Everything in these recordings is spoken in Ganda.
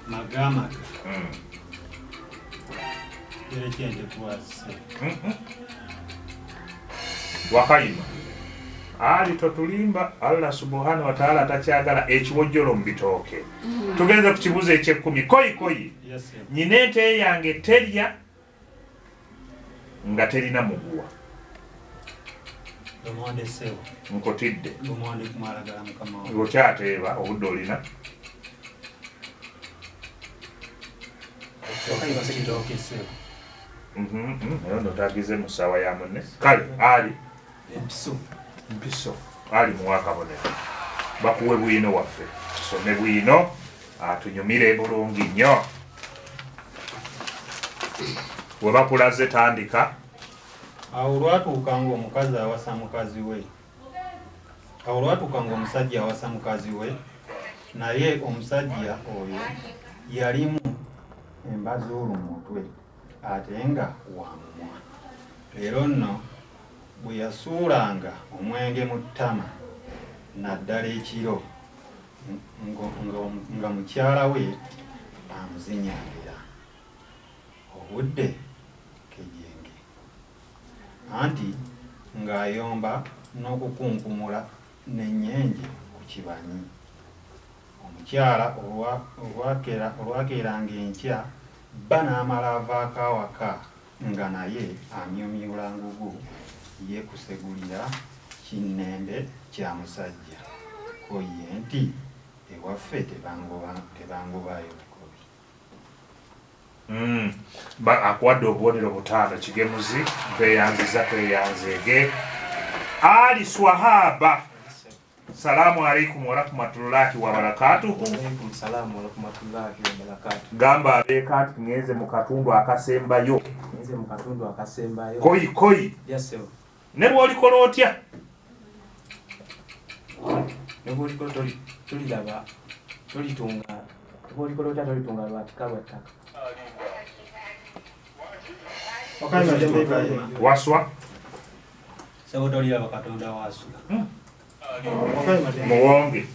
Magama. Wakayima ali totulimba Allah subhanahu wa ta'ala takyagala ekiwojjolo mu bitooke. Tugenze ku kibuzo eky'ekkumi. Koyi nyinete yange terya nga terina muguwa. Nkotidde okyateeba obudde olina naye notagize mu ssaawa ya munne. Kale ali mpiso ali muwakabonero bakuwe bwino waffe tusome bwino atunyumire bulungi nnyo. We bakulaze tandika. Awo olwatuukanga omukazi awasa mukazi we. Awo olwatuukanga omusajja awasa mukazi we, naye omusajja oyo yalimu embazulu mu mutwe ate nga wamumwa. Leero nno bwe yasuulanga omwenge mu ttama naddala ekiro nga mukyala we amuzinyangira. Obudde kejenge anti ng'ayomba n'okukunkumula n'ennyenje ku kibanyi. Omukyala olwakeeranga enkya bba n'amala avaako awaka nga naye amyumyula ngugu yeekusegulira kinnembe kya musajja. Koye nti ewaffe tebangobayo bukobi. Akuwadde obubonero butaano kigemuzi tweyanzeege. Ali Swahaba. Salamu alaikum wa rahmatullahi wa barakatuhu. Alaikum salamu wa rahmatullahi wa barakatuhu. Gamba abeka ngeze mu katundu akasembayo. Ngeze mu katundu akasembayo. Koyi. Yes sir. Ne bw'olikola otya? Ne bw'olikola toliraba tolitunga. Ne bw'olikola otya tolitunga lwatika lwattaka. Waswa. Sebo toliraba Katonda wasula. Muwonge.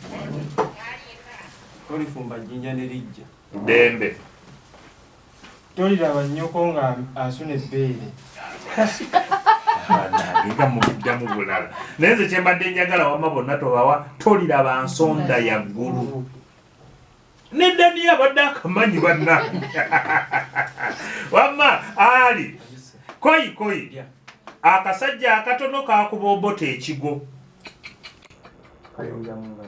Tolifumba jjinja ne lijja. Dembe. Toliraba nnyoko nga asuna ebbeere. Muddamu bulala. Naye nze kye mbadde njagala wamma bonna tobawa toliraba nsonda ya ggulu. Neddani abadde akamanyi banna. Wamma ali. Koyi. Akasajja akatono kakuboobota ekigo. Kayonja munga.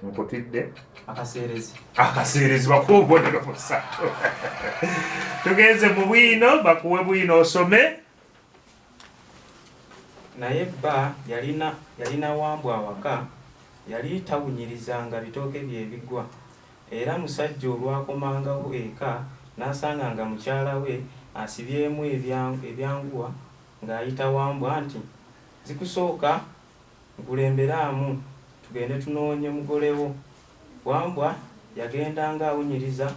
Nkotidde. Akaseerezi bakuwe obubonero busatu. Tugenze mu bwino bakuwe bwino osome. Naye bba yalina wambwa awaka yali tawunyirizanga bitooke bye bigwa. Era musajja olwakomangawo eka n'asanganga mukyala we asibyemu ebyanguwa ng'ayita wambwa nti zikusooka nkulemberaamu tugende tunoonye mugolewo. Wambwa yagendanga awunyiriza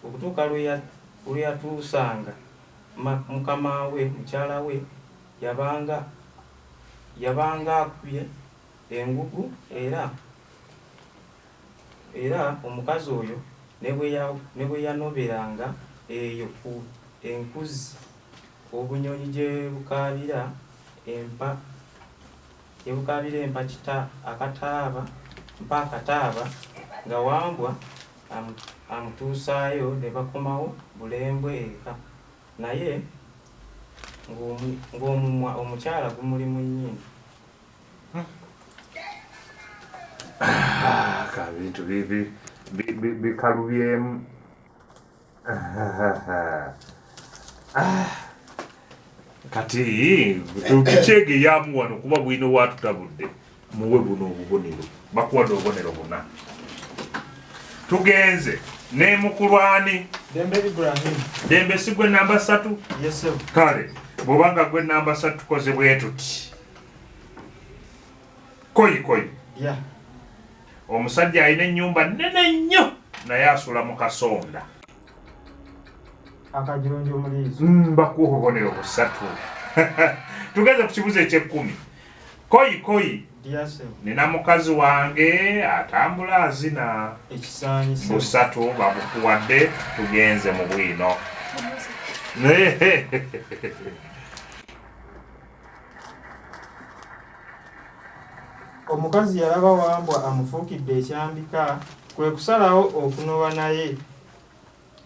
okutuuka lwe yatuusanga mukama we mukyala we yabanga akubye engugu era omukazi oyo ne bwe yanoberanga eyo ku enkuzi obunyonyi gye bukaabira akataaba nga wambwa amutuusaayo ne bakomawo bulembwe eka. Naye ng'omumwa omukyala gumuli mu nnyindo. Kabintu bikalubyemu. Kati tukyegeyamu wano kuba bwino watutabudde muwe buno obubonero bakuwadde obubonero buna. Tugenze ne mukulwani Dembe si gwe namba 3. Yes sir. Kale bw'obanga gwe namba 3 tukoze bwe tuti. Koyi. Yeah. Omusajja alina ennyumba nnene nnyo naye asula mu kasonda. Akajironjo muliizo. Bakuwa obubonero busatu. Tugeze ku kibuzo eky'ekkumi. Koyi nina mukazi wange atambula azina busatu babukuwadde tugenze mu bwino. Omukazi yalaba Wambwa amufuukidde ekyambika, kwe kusalawo okunoba naye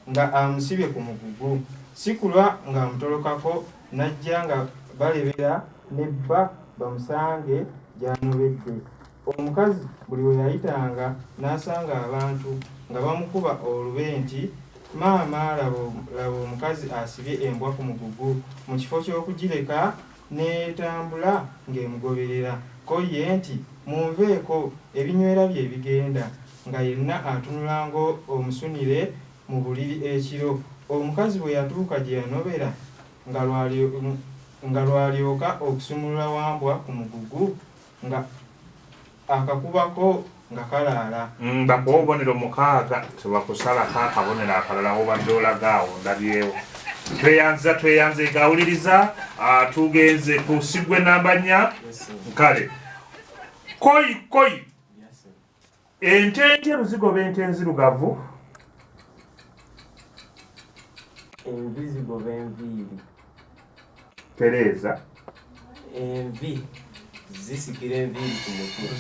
nga amusibye ku mugugu. Sikulwa nga amutolokako, najja nga balebera nebba bamusange gy'anobedde. Omukazi buli we yayitanga n'asanga abantu nga bamukuba olube nti, maama laba omukazi asibye embwa ku mugugu. Mu kifo ky'okugireka n'etambula ng'emugoberera. Ko ye nti, munveeko ebinywera bye bigenda, nga yenna atunula ng'omusunire mu buliri ekiro. Omukazi bwe yatuuka gye yanobera nga lwalyoka okusumulula Wambwa ku mugugu nga akakubako nga kalaala. Bakuwa obubonero 6 tebakusalako akabonero akalala obadde olagaawo ndabyewo. Tweyanze gawuliriza tugenze tusigwe namba 4. Kale koyi ente luzigoba ente enzirugavu, envi zigoba enviiri, Tereza envi zisikira enviiri ku mutwe,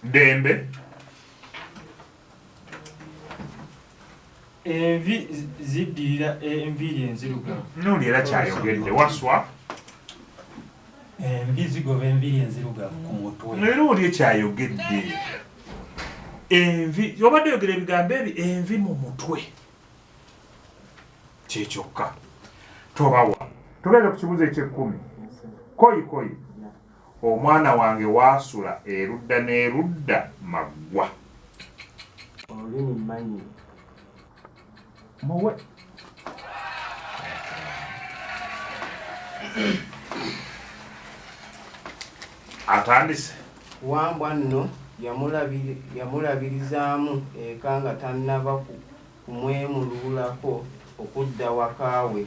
Dembe envi ziddirira enviiri enzirugavu. nuli era kyayogedde Waswa Envi zigoba enviiri enzirugavu ku mutwe. era oli ekyayogedde envi obadde yogera ebigambo ebi envi mu mutwe kyekyokka tobawa. Tugenda ku kibuuzo eky'ekkumi. Koyi omwana wange waasula erudda n'erudda maggwa. olulimi mmanyi, Muwe atandise. Wambwa nno yamulabirizaamu eka nga tannaba kumwemuluulako okudda wakaawe.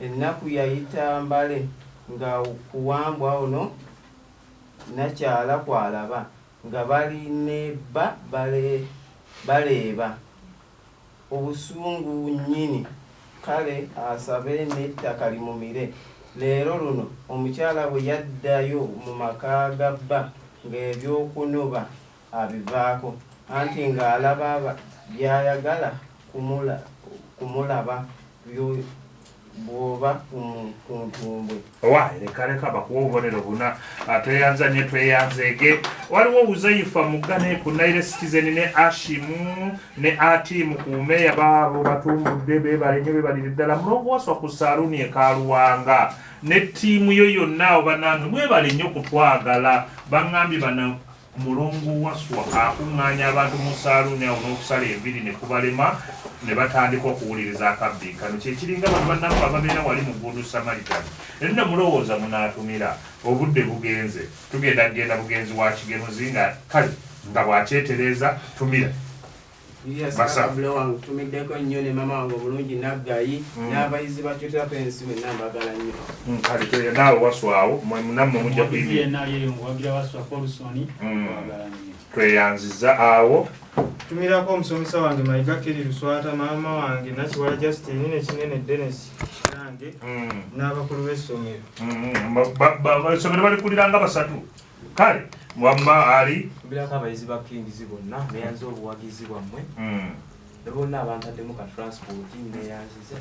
Ennaku yayita mbale nga ku Wambwa ono nakyala kwalaba nga bali nebba baleeba obusungu nnyini, kale asabe n'ettaka limumire. Leero luno omukyala bwe yaddayo mu maka ga bba ng'ebyokunoba abivaako, anti ng'alaba by'ayagala kumulaba bw'oba ku ntumbwe. Leka bakuwa obubonero buna. Tweyanzeege. Waliwo Uzaifa Mugane ku Naire Citizen ne Ashimu ne Atimu ku meya baabo batumbudde beebale nnyo beebalire ddala. Mulongo Waswa ku Saaluuni e Kaaluwanga ne ttiimu yo yonna obanange mwebale nnyo kutwagala. Baŋŋambye bano Mulongo Waswa akuŋŋaanya abantu mu Saaluuni awo n'okusala enviiri ne kubalema ne batandika okuwuliriza Akabbiinkano. Kyekiringa bano bannange ababeera wali mu Gundu Samaritan. Nina mulowooza munaatumira obudde bugenze. Tugenda bugenzi wa Kigemuzi nga kale nga bw'akyetereeza tumira. Tumiddeko nnyo ne mama wange obulungi Naggayi n'abayizi ba Chota Pensi mwenna mbagala nnyo. Kale naawe Waswawo nammwe mujja kuyimirira. Tweyanziza awo. Tumirako omusomesa wange Mayiga Kiri Luswata, maama wange Nakiwala Justine ne Kinene Dennis yange n'abakulu b'essomero. Essomero balikuliranga basatu. Kale wamma ali Mbirako abayizi ba King's bonna neyanze obuwagizi bwammwe. Bonna abantaddemu ka transport neyanzize.